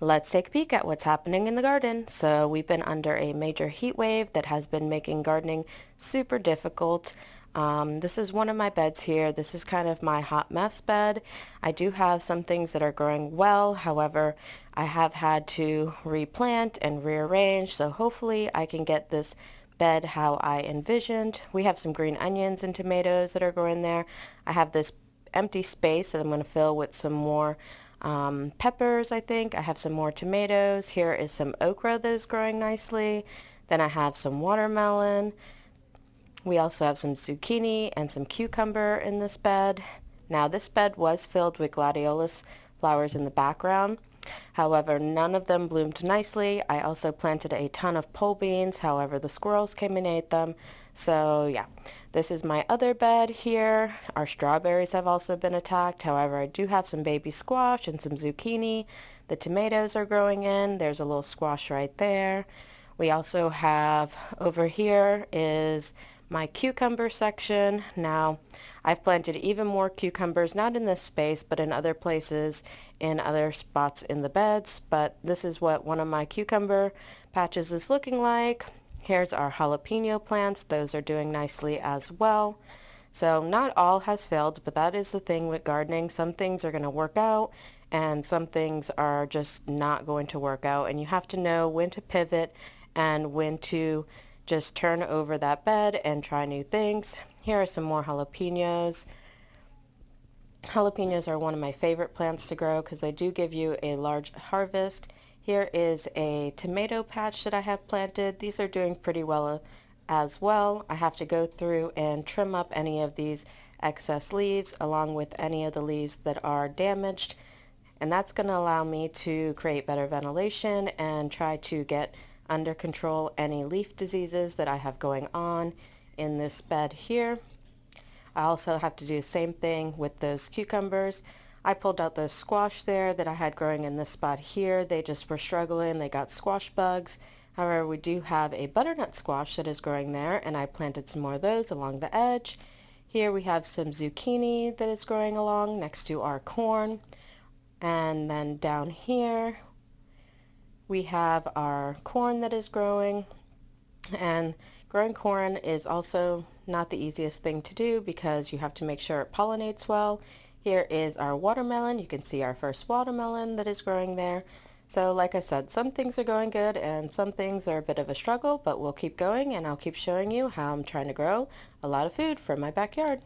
Let's take a peek at what's happening in the garden. So we've been under a major heat wave that has been making gardening super difficult. This is one of my beds here. This is kind of my hot mess bed. I do have some things that are growing well. However, I have had to replant and rearrange. So hopefully I can get this bed how I envisioned. We have some green onions and tomatoes that are growing there. I have this empty space that I'm going to fill with some more peppers, I think. I have some more tomatoes. Here is some okra that is growing nicely. Then I have some watermelon. We also have some zucchini and some cucumber in this bed. Now this bed was filled with gladiolus flowers in the background. However, none of them bloomed nicely. I also planted a ton of pole beans. However, the squirrels came and ate them. So yeah, this is my other bed here. Our strawberries have also been attacked. However, I do have some baby squash and some zucchini. The tomatoes are growing in. There's a little squash right there. We also have over here is my cucumber section. Now, I've planted even more cucumbers, not in this space, but in other places, in other spots in the beds. But this is what one of my cucumber patches is looking like. Here's our jalapeno plants. Those are doing nicely as well. So not all has failed, but that is the thing with gardening. Some things are going to work out and some things are just not going to work out. And you have to know when to pivot and when to just turn over that bed and try new things. Here are some more jalapenos. Jalapenos are one of my favorite plants to grow because they do give you a large harvest. Here is a tomato patch that I have planted. These are doing pretty well as well. I have to go through and trim up any of these excess leaves along with any of the leaves that are damaged. And that's going to allow me to create better ventilation and try to get under control any leaf diseases that I have going on in this bed here. I also have to do the same thing with those cucumbers. I pulled out those squash there that I had growing in this spot here. They just were struggling. They got squash bugs. However, we do have a butternut squash that is growing there, and I planted some more of those along the edge. Here we have some zucchini that is growing along next to our corn. And then down here we have our corn that is growing, and growing corn is also not the easiest thing to do because you have to make sure it pollinates well. Here is our watermelon. You can see our first watermelon that is growing there. So like I said, some things are going good and some things are a bit of a struggle, but we'll keep going and I'll keep showing you how I'm trying to grow a lot of food for my backyard.